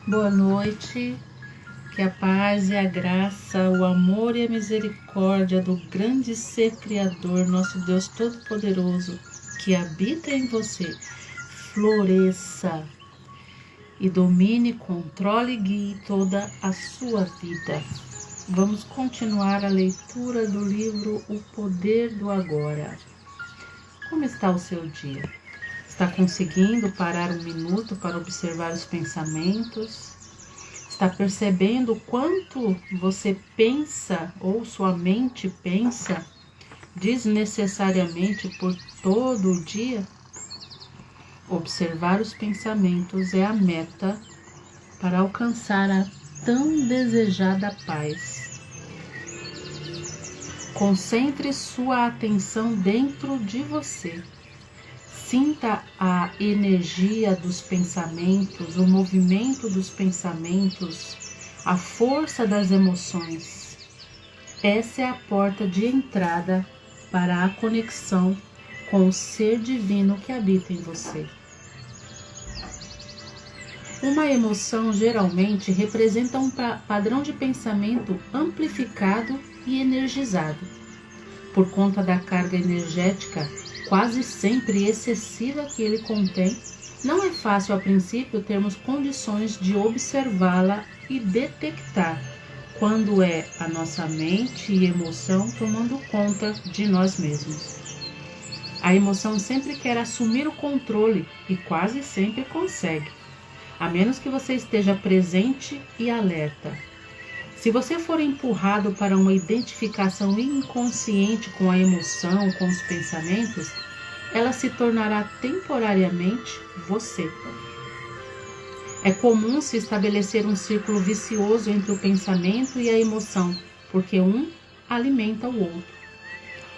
Boa noite, que a paz e a graça, o amor e a misericórdia do grande ser criador, nosso Deus Todo-Poderoso, que habita em você, floresça e domine, controle e guie toda a sua vida. Vamos continuar a leitura do livro O Poder do Agora. Como está o seu dia? Está conseguindo parar um minuto para observar os pensamentos? Está percebendo quanto você pensa ou sua mente pensa desnecessariamente por todo o dia? Observar os pensamentos é a meta para alcançar a tão desejada paz. Concentre sua atenção dentro de você. Sinta a energia dos pensamentos, o movimento dos pensamentos, a força das emoções. Essa é a porta de entrada para a conexão com o ser divino que habita em você. Uma emoção geralmente representa um padrão de pensamento amplificado e energizado. Por conta da carga energética quase sempre excessiva que ele contém, não é fácil a princípio termos condições de observá-la e detectar quando é a nossa mente e emoção tomando conta de nós mesmos. A emoção sempre quer assumir o controle e quase sempre consegue, a menos que você esteja presente e alerta. Se você for empurrado para uma identificação inconsciente com a emoção, com os pensamentos, ela se tornará temporariamente você. É comum se estabelecer um círculo vicioso entre o pensamento e a emoção, porque um alimenta o outro.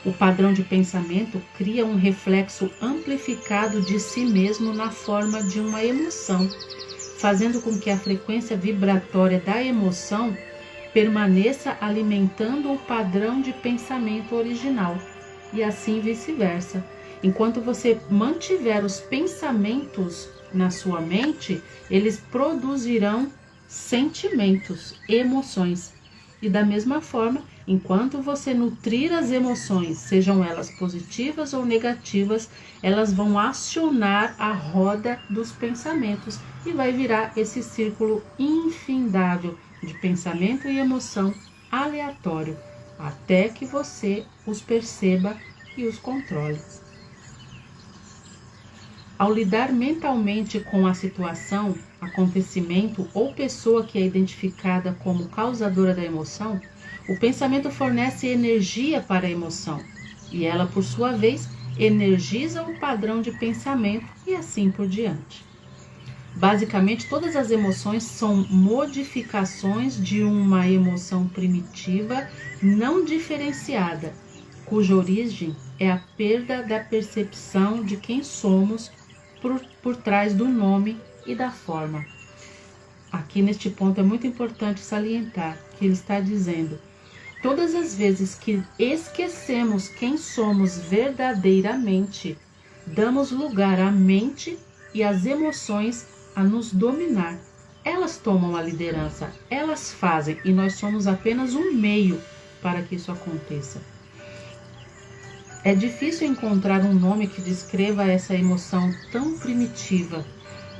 O padrão de pensamento cria um reflexo amplificado de si mesmo na forma de uma emoção, fazendo com que a frequência vibratória da emoção permaneça alimentando o padrão de pensamento original, e assim vice-versa. Enquanto você mantiver os pensamentos na sua mente, eles produzirão sentimentos, emoções. E da mesma forma, enquanto você nutrir as emoções, sejam elas positivas ou negativas, elas vão acionar a roda dos pensamentos e vai virar esse círculo infindável de pensamento e emoção aleatório, até que você os perceba e os controle. Ao lidar mentalmente com a situação, acontecimento ou pessoa que é identificada como causadora da emoção, o pensamento fornece energia para a emoção e ela, por sua vez, energiza o padrão de pensamento e assim por diante. Basicamente, todas as emoções são modificações de uma emoção primitiva não diferenciada, cuja origem é a perda da percepção de quem somos por trás do nome e da forma. Aqui neste ponto é muito importante salientar que ele está dizendo: todas as vezes que esquecemos quem somos verdadeiramente, damos lugar à mente e às emoções a nos dominar. Elas tomam a liderança, elas fazem, e nós somos apenas um meio para que isso aconteça. É difícil encontrar um nome que descreva essa emoção tão primitiva,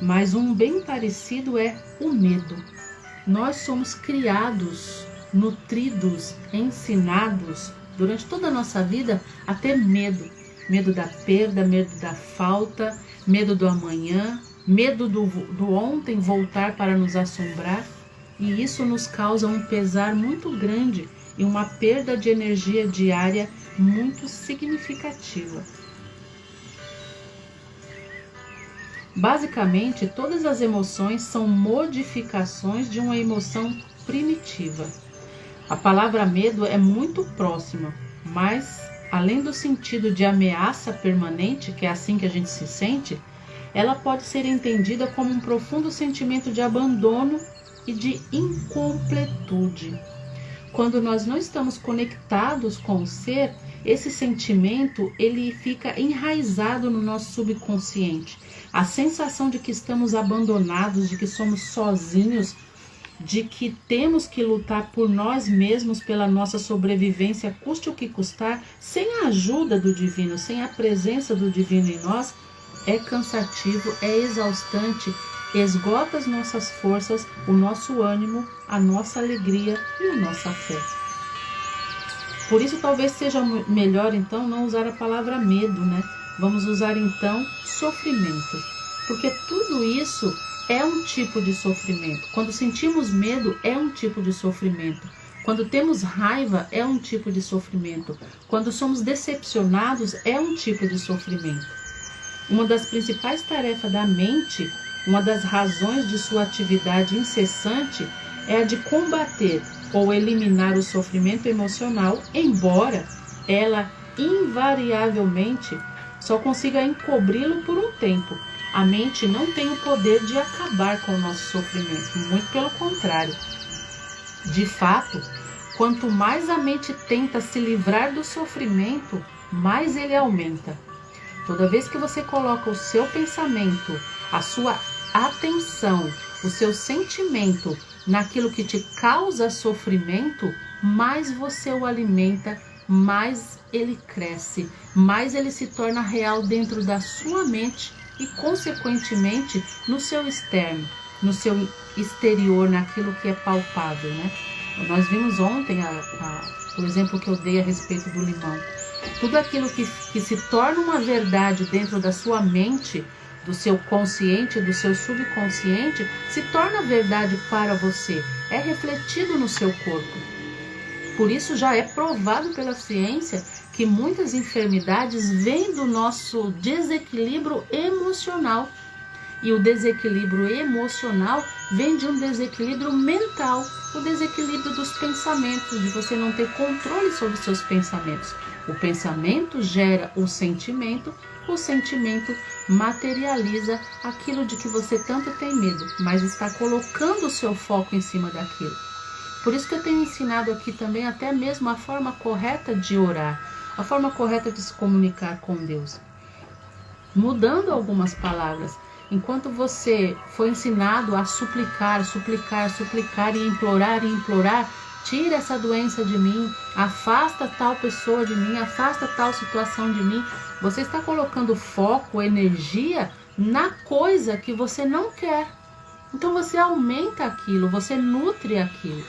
mas um bem parecido é o medo. Nós somos criados, nutridos, ensinados durante toda a nossa vida a ter medo. Medo da perda, medo da falta, medo do amanhã, medo do ontem voltar para nos assombrar, e isso nos causa um pesar muito grande e uma perda de energia diária muito significativa. Basicamente, todas as emoções são modificações de uma emoção primitiva. A palavra medo é muito próxima, mas além do sentido de ameaça permanente, que é assim que a gente se sente, ela pode ser entendida como um profundo sentimento de abandono e de incompletude. Quando nós não estamos conectados com o ser, esse sentimento ele fica enraizado no nosso subconsciente. A sensação de que estamos abandonados, de que somos sozinhos, de que temos que lutar por nós mesmos, pela nossa sobrevivência, custe o que custar, sem a ajuda do divino, sem a presença do divino em nós, é cansativo, é exaustante, esgota as nossas forças, o nosso ânimo, a nossa alegria e a nossa fé. Por isso talvez seja melhor então não usar a palavra medo, né? Vamos usar então sofrimento, porque tudo isso é um tipo de sofrimento. Quando sentimos medo, é um tipo de sofrimento. Quando temos raiva, é um tipo de sofrimento. Quando somos decepcionados, é um tipo de sofrimento. Uma das principais tarefas da mente, uma das razões de sua atividade incessante, é a de combater ou eliminar o sofrimento emocional, embora ela invariavelmente só consiga encobri-lo por um tempo. A mente não tem o poder de acabar com o nosso sofrimento, muito pelo contrário. De fato, quanto mais a mente tenta se livrar do sofrimento, mais ele aumenta. Toda vez que você coloca o seu pensamento, a sua atenção, o seu sentimento naquilo que te causa sofrimento, mais você o alimenta, mais ele cresce, mais ele se torna real dentro da sua mente e, consequentemente, no seu externo, no seu exterior, naquilo que é palpável, né? Nós vimos ontem o exemplo que eu dei a respeito do limão. Tudo aquilo que se torna uma verdade dentro da sua mente, do seu consciente, do seu subconsciente, se torna verdade para você, é refletido no seu corpo. Por isso já é provado pela ciência que muitas enfermidades vêm do nosso desequilíbrio emocional. E o desequilíbrio emocional vem de um desequilíbrio mental, o desequilíbrio dos pensamentos, de você não ter controle sobre os seus pensamentos. O pensamento gera o sentimento materializa aquilo de que você tanto tem medo, mas está colocando o seu foco em cima daquilo. Por isso que eu tenho ensinado aqui também até mesmo a forma correta de orar, a forma correta de se comunicar com Deus. Mudando algumas palavras, enquanto você foi ensinado a suplicar e implorar, tira essa doença de mim, afasta tal pessoa de mim, afasta tal situação de mim. Você está colocando foco, energia na coisa que você não quer. Então você aumenta aquilo, você nutre aquilo.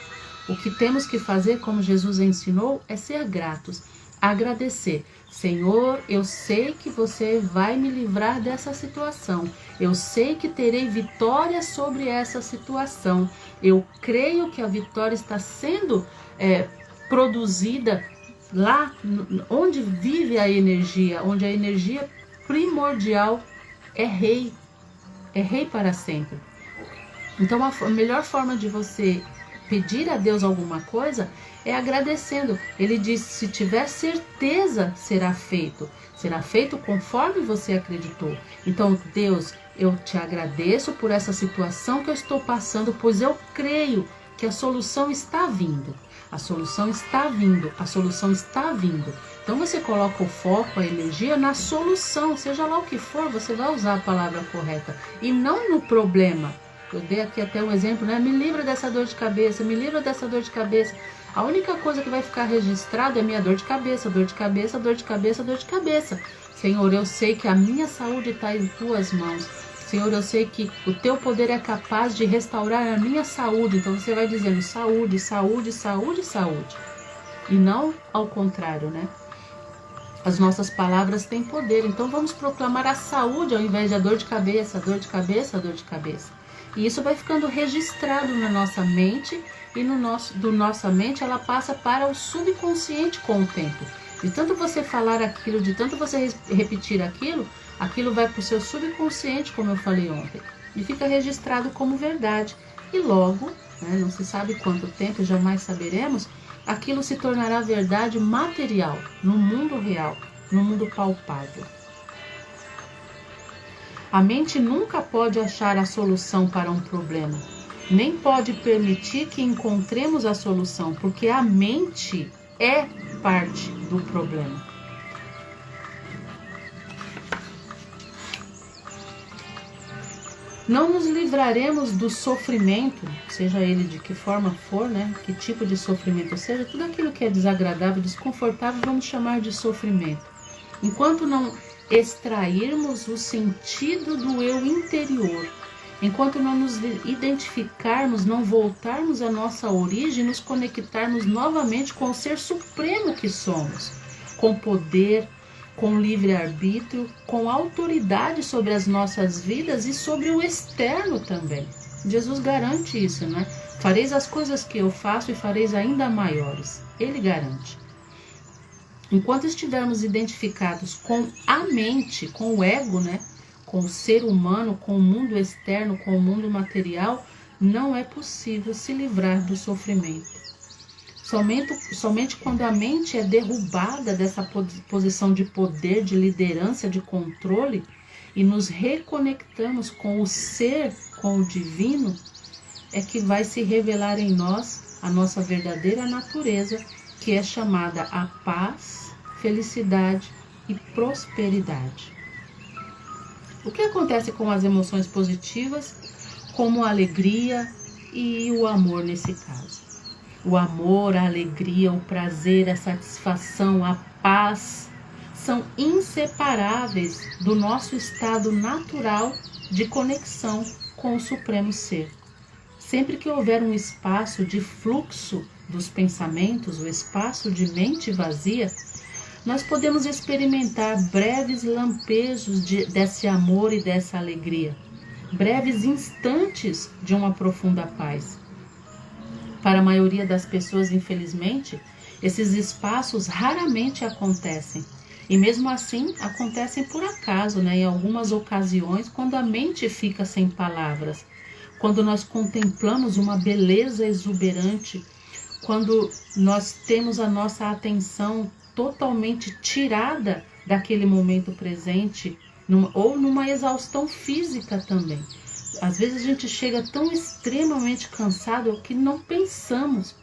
O que temos que fazer, como Jesus ensinou, é ser gratos, agradecer. Senhor, eu sei que você vai me livrar dessa situação. Eu sei que terei vitória sobre essa situação. Eu creio que a vitória está sendo produzida lá onde vive a energia, onde a energia primordial é rei para sempre. Então a melhor forma de você pedir a Deus alguma coisa é agradecendo. Ele diz, se tiver certeza, será feito conforme você acreditou. Então, Deus, eu te agradeço por essa situação que eu estou passando, pois eu creio que a solução está vindo. A solução está vindo. Então você coloca o foco, a energia na solução, seja lá o que for, você vai usar a palavra correta e não no problema. Eu dei aqui até um exemplo, né? Me livra dessa dor de cabeça, A única coisa que vai ficar registrado é minha dor de cabeça. Senhor, eu sei que a minha saúde está em tuas mãos. Senhor, eu sei que o teu poder é capaz de restaurar a minha saúde. Então você vai dizendo saúde. E não ao contrário, né? As nossas palavras têm poder. Então vamos proclamar a saúde ao invés da dor de cabeça. E isso vai ficando registrado na nossa mente e do nossa mente ela passa para o subconsciente com o tempo. De tanto você falar aquilo, de tanto você repetir aquilo vai para o seu subconsciente, como eu falei ontem, e fica registrado como verdade. E logo, né, não se sabe quanto tempo, jamais saberemos, aquilo se tornará verdade material, no mundo real, no mundo palpável. A mente nunca pode achar a solução para um problema, nem pode permitir que encontremos a solução, porque a mente é parte do problema. Não nos livraremos do sofrimento, seja ele de que forma for, né? Que tipo de sofrimento seja, tudo aquilo que é desagradável, desconfortável, vamos chamar de sofrimento. Enquanto não extrairmos o sentido do eu interior, enquanto não nos identificarmos, não voltarmos à nossa origem, nos conectarmos novamente com o ser supremo que somos, com poder, com livre-arbítrio, com autoridade sobre as nossas vidas e sobre o externo também. Jesus garante isso, né? Fareis as coisas que eu faço e fareis ainda maiores. Ele garante. Enquanto estivermos identificados com a mente, com o ego, né? Com o ser humano, com o mundo externo, com o mundo material, não é possível se livrar do sofrimento. Somente quando a mente é derrubada dessa posição de poder, de liderança, de controle, e nos reconectamos com o ser, com o divino, é que vai se revelar em nós a nossa verdadeira natureza, que é chamada a paz, felicidade e prosperidade. O que acontece com as emoções positivas, como a alegria e o amor nesse caso? O amor, a alegria, o prazer, a satisfação, a paz são inseparáveis do nosso estado natural de conexão com o Supremo Ser. Sempre que houver um espaço de fluxo dos pensamentos, o espaço de mente vazia, nós podemos experimentar breves lampejos desse amor e dessa alegria, breves instantes de uma profunda paz. Para a maioria das pessoas, infelizmente, esses espaços raramente acontecem. E mesmo assim, acontecem por acaso, né? Em algumas ocasiões, quando a mente fica sem palavras, quando nós contemplamos uma beleza exuberante, quando nós temos a nossa atenção totalmente tirada daquele momento presente, ou numa exaustão física também. Às vezes a gente chega tão extremamente cansado que não pensamos.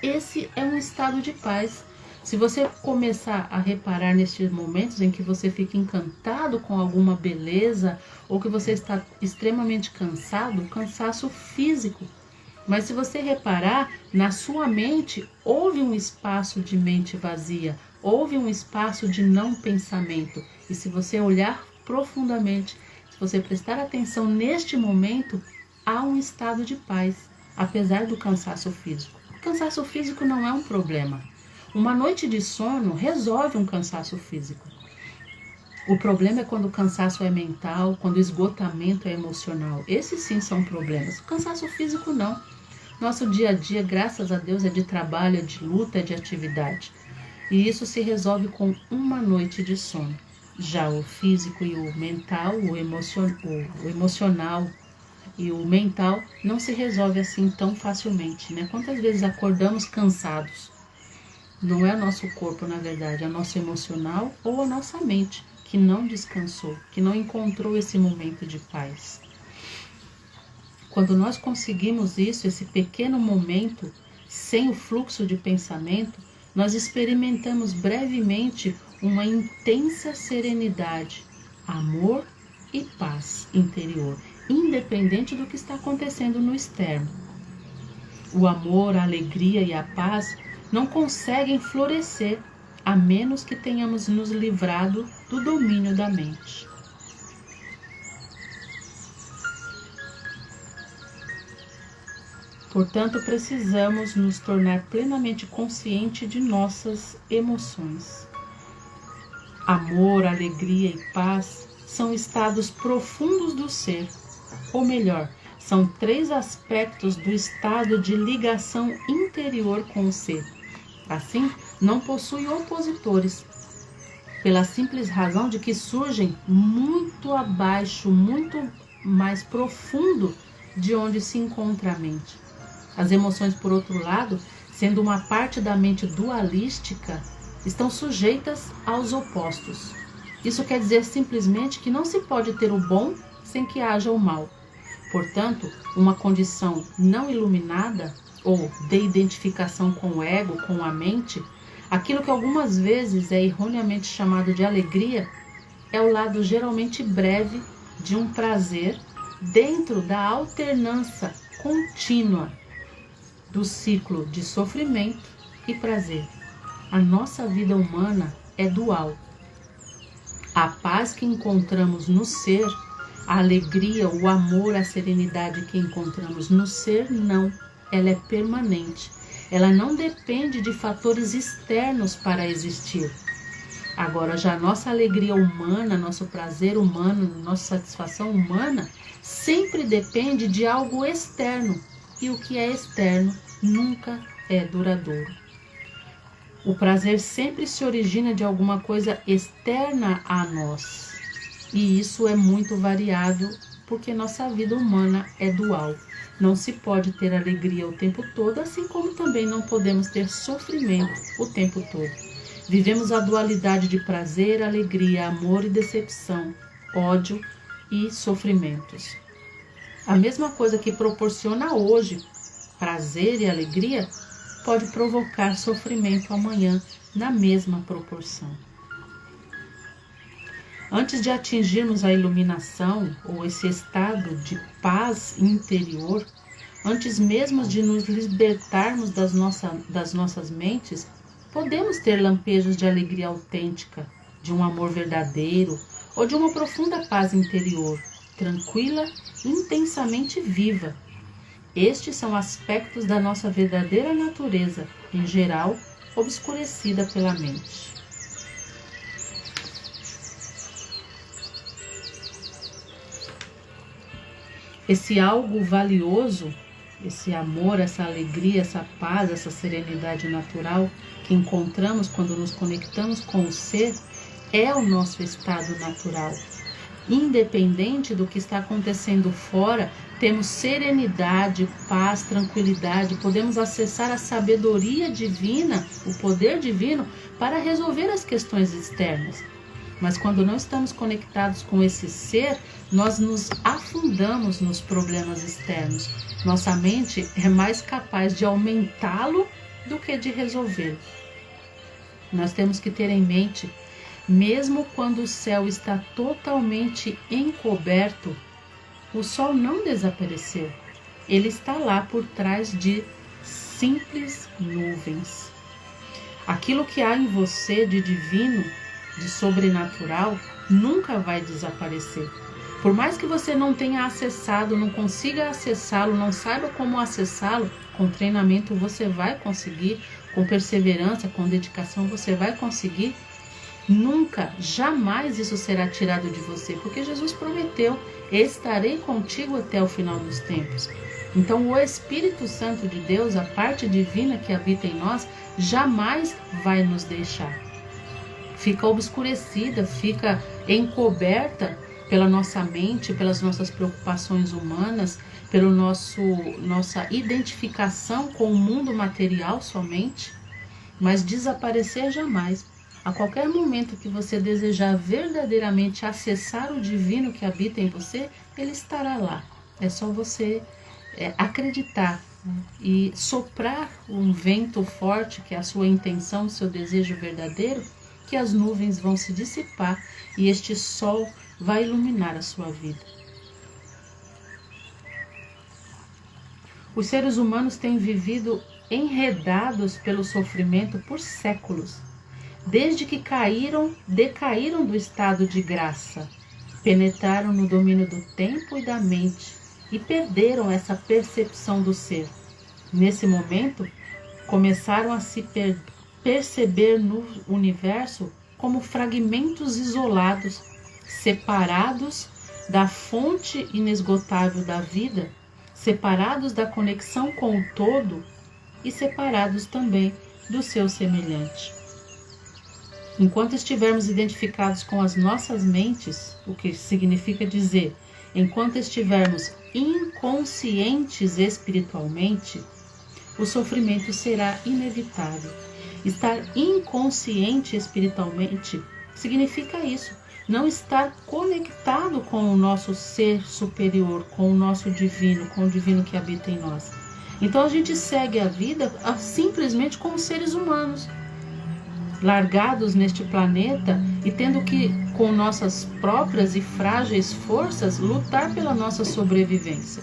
Esse é um estado de paz. Se você começar a reparar nestes momentos em que você fica encantado com alguma beleza ou que você está extremamente cansado, cansaço físico. Mas se você reparar, na sua mente houve um espaço de mente vazia, houve um espaço de não pensamento. E se você olhar profundamente, se você prestar atenção neste momento, há um estado de paz, apesar do cansaço físico. O cansaço físico não é um problema. Uma noite de sono resolve um cansaço físico. O problema é quando o cansaço é mental, quando o esgotamento é emocional. Esses sim são problemas. O cansaço físico não. Nosso dia a dia, graças a Deus, é de trabalho, é de luta, é de atividade. E isso se resolve com uma noite de sono. Já o físico e o mental, o emocional e o mental não se resolve assim tão facilmente, né? Quantas vezes acordamos cansados? Não é o nosso corpo, na verdade, é o nosso emocional ou a nossa mente que não descansou, que não encontrou esse momento de paz. Quando nós conseguimos isso, esse pequeno momento, sem o fluxo de pensamento, nós experimentamos brevemente uma intensa serenidade, amor e paz interior, independente do que está acontecendo no externo. O amor, a alegria e a paz não conseguem florescer a menos que tenhamos nos livrado do domínio da mente. Portanto, precisamos nos tornar plenamente conscientes de nossas emoções. Amor, alegria e paz são estados profundos do ser, ou melhor, são 3 aspectos do estado de ligação interior com o ser. Assim, não possui opositores, pela simples razão de que surgem muito abaixo, muito mais profundo de onde se encontra a mente. As emoções, por outro lado, sendo uma parte da mente dualística, estão sujeitas aos opostos. Isso quer dizer simplesmente que não se pode ter o bom sem que haja o mal. Portanto, uma condição não iluminada ou de identificação com o ego, com a mente, Aquilo que algumas vezes é erroneamente chamado de alegria é o lado geralmente breve de um prazer dentro da alternância contínua do ciclo de sofrimento e prazer. A nossa vida humana é dual. A paz que encontramos no ser, a alegria, o amor, a serenidade que encontramos no ser, não. Ela é permanente. Ela não depende de fatores externos para existir. Agora, já a nossa alegria humana, nosso prazer humano, nossa satisfação humana, sempre depende de algo externo. E o que é externo nunca é duradouro. O prazer sempre se origina de alguma coisa externa a nós. E isso é muito variável, porque nossa vida humana é dual. Não se pode ter alegria o tempo todo, assim como também não podemos ter sofrimento o tempo todo. Vivemos a dualidade de prazer, alegria, amor e decepção, ódio e sofrimentos. A mesma coisa que proporciona hoje prazer e alegria pode provocar sofrimento amanhã na mesma proporção. Antes de atingirmos a iluminação ou esse estado de paz interior, antes mesmo de nos libertarmos das nossas mentes, podemos ter lampejos de alegria autêntica, de um amor verdadeiro ou de uma profunda paz interior, tranquila e intensamente viva. Estes são aspectos da nossa verdadeira natureza, em geral, obscurecida pela mente. Esse algo valioso, esse amor, essa alegria, essa paz, essa serenidade natural que encontramos quando nos conectamos com o ser, é o nosso estado natural. Independente do que está acontecendo fora, temos serenidade, paz, tranquilidade, podemos acessar a sabedoria divina, o poder divino, para resolver as questões externas. Mas quando não estamos conectados com esse ser, nós nos afundamos nos problemas externos. Nossa mente é mais capaz de aumentá-lo do que de resolvê-lo. Nós temos que ter em mente, mesmo quando o céu está totalmente encoberto, o sol não desapareceu. Ele está lá por trás de simples nuvens. Aquilo que há em você de divino, de sobrenatural, nunca vai desaparecer. Por mais que você não tenha acessado, não consiga acessá-lo, não saiba como acessá-lo, com treinamento você vai conseguir, com perseverança, com dedicação você vai conseguir. Nunca, jamais isso será tirado de você, porque Jesus prometeu: estarei contigo até o final dos tempos. Então o Espírito Santo de Deus, a parte divina que habita em nós, jamais vai nos deixar. Fica obscurecida, fica encoberta pela nossa mente, pelas nossas preocupações humanas, pela nossa identificação com o mundo material somente, mas desaparecer jamais. A qualquer momento que você desejar verdadeiramente acessar o divino que habita em você, ele estará lá. É só você acreditar e soprar um vento forte, que é a sua intenção, o seu desejo verdadeiro, que as nuvens vão se dissipar e este sol vai iluminar a sua vida. Os seres humanos têm vivido enredados pelo sofrimento por séculos, desde que decaíram do estado de graça, penetraram no domínio do tempo e da mente e perderam essa percepção do ser. Nesse momento, começaram a se perceber no universo como fragmentos isolados, separados da fonte inesgotável da vida, separados da conexão com o todo e separados também do seu semelhante. Enquanto estivermos identificados com as nossas mentes, o que significa dizer, enquanto estivermos inconscientes espiritualmente, o sofrimento será inevitável. Estar inconsciente espiritualmente significa isso, não estar conectado com o nosso ser superior, com o nosso divino, com o divino que habita em nós. Então a gente segue a vida simplesmente como seres humanos. largados neste planeta e tendo que, com nossas próprias e frágeis forças, lutar pela nossa sobrevivência,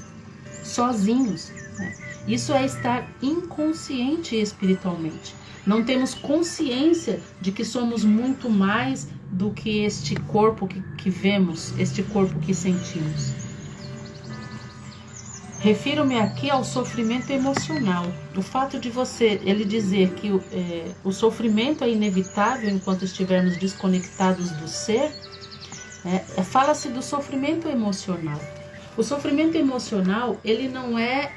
sozinhos, né? Isso é estar inconsciente espiritualmente. Não temos consciência de que somos muito mais do que este corpo que vemos, este corpo que sentimos. Refiro-me aqui ao sofrimento emocional. O fato de ele dizer que o sofrimento é inevitável enquanto estivermos desconectados do ser, fala-se do sofrimento emocional. O sofrimento emocional, ele não é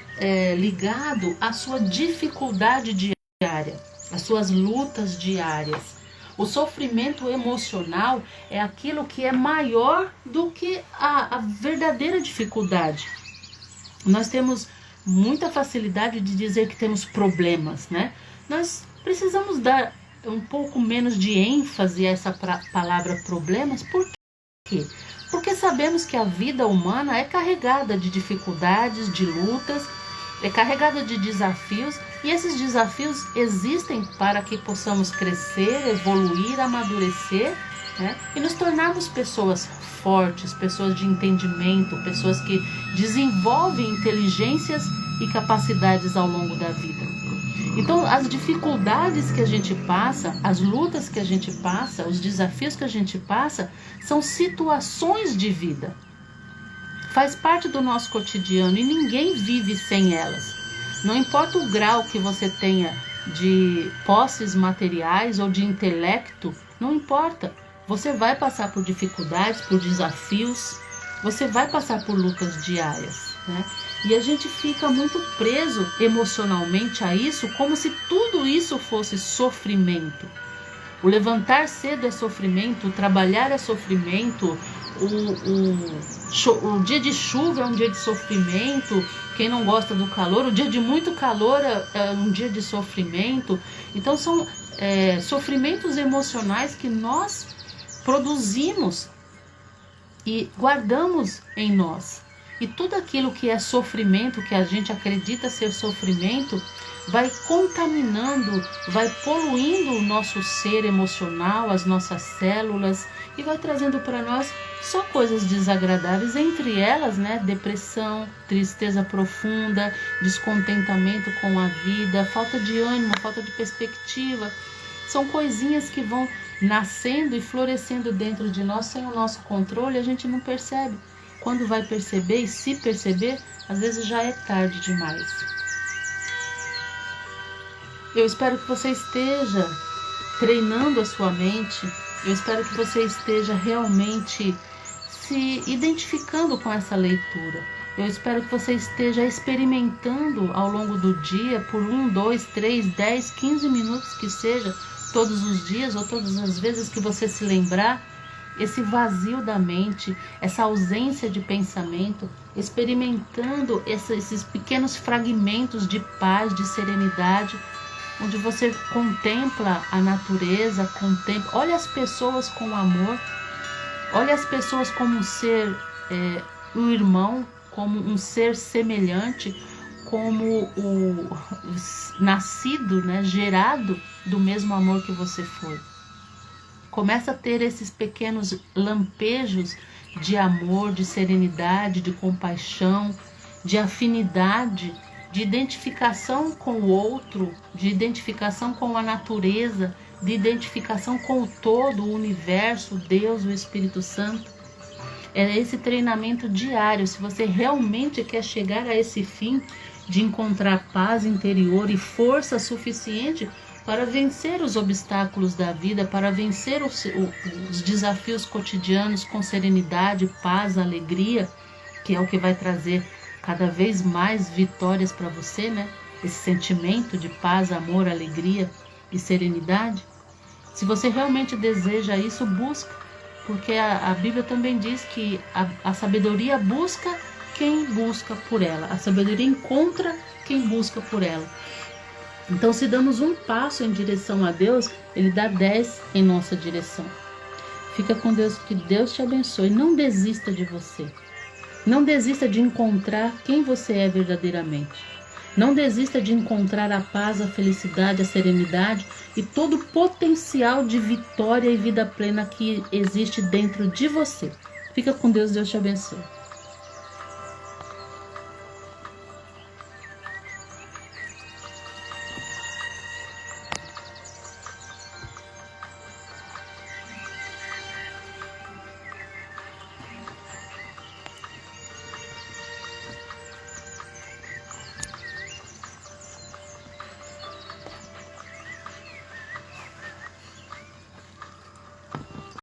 ligado à sua dificuldade diária, às suas lutas diárias. O sofrimento emocional é aquilo que é maior do que a verdadeira dificuldade. Nós temos muita facilidade de dizer que temos problemas, né? Nós precisamos dar um pouco menos de ênfase a essa palavra problemas. Por quê? Porque sabemos que a vida humana é carregada de dificuldades, de lutas, é carregada de desafios, e esses desafios existem para que possamos crescer, evoluir, amadurecer, né? E nos tornarmos pessoas fortes, pessoas de entendimento, pessoas que desenvolvem inteligências e capacidades ao longo da vida. Então, as dificuldades que a gente passa, as lutas que a gente passa, os desafios que a gente passa, são situações de vida. Faz parte do nosso cotidiano e ninguém vive sem elas. Não importa o grau que você tenha de posses materiais ou de intelecto, não importa. Você vai passar por dificuldades, por desafios, você vai passar por lutas diárias, né? E a gente fica muito preso emocionalmente a isso, como se tudo isso fosse sofrimento. O levantar cedo é sofrimento, o trabalhar é sofrimento, o dia de chuva é um dia de sofrimento, quem não gosta do calor, o dia de muito calor é um dia de sofrimento. Então são sofrimentos emocionais que nós produzimos e guardamos em nós. E tudo aquilo que é sofrimento, que a gente acredita ser sofrimento, vai contaminando, vai poluindo o nosso ser emocional, as nossas células, e vai trazendo para nós só coisas desagradáveis, entre elas, né, depressão, tristeza profunda, descontentamento com a vida, falta de ânimo, falta de perspectiva. São coisinhas que vão nascendo e florescendo dentro de nós sem o nosso controle, a gente não percebe. Quando vai perceber, e se perceber, às vezes já é tarde demais. Eu espero que você esteja treinando a sua mente, eu espero que você esteja realmente se identificando com essa leitura. Eu espero que você esteja experimentando ao longo do dia, por 1, 2, 3, 10, 15 minutos que seja, todos os dias ou todas as vezes que você se lembrar, esse vazio da mente, essa ausência de pensamento, experimentando esses pequenos fragmentos de paz, de serenidade, onde você contempla a natureza, olha as pessoas com amor, olha as pessoas como um ser, um irmão, como um ser semelhante, como o nascido, né, gerado do mesmo amor que você foi. Começa a ter esses pequenos lampejos de amor, de serenidade, de compaixão, de afinidade, de identificação com o outro, de identificação com a natureza, de identificação com o todo, o universo, Deus, o Espírito Santo. É esse treinamento diário. Se você realmente quer chegar a esse fim de encontrar paz interior e força suficiente para vencer os obstáculos da vida, para vencer os desafios cotidianos com serenidade, paz, alegria, que é o que vai trazer cada vez mais vitórias para você, né? Esse sentimento de paz, amor, alegria e serenidade. Se você realmente deseja isso, busca, porque a Bíblia também diz que a sabedoria busca quem busca por ela, a sabedoria encontra quem busca por ela. Então, se damos um passo em direção a Deus, Ele dá 10 em nossa direção. Fica com Deus, que Deus te abençoe. Não desista de você. Não desista de encontrar quem você é verdadeiramente. Não desista de encontrar a paz, a felicidade, a serenidade e todo o potencial de vitória e vida plena que existe dentro de você. Fica com Deus, Deus te abençoe.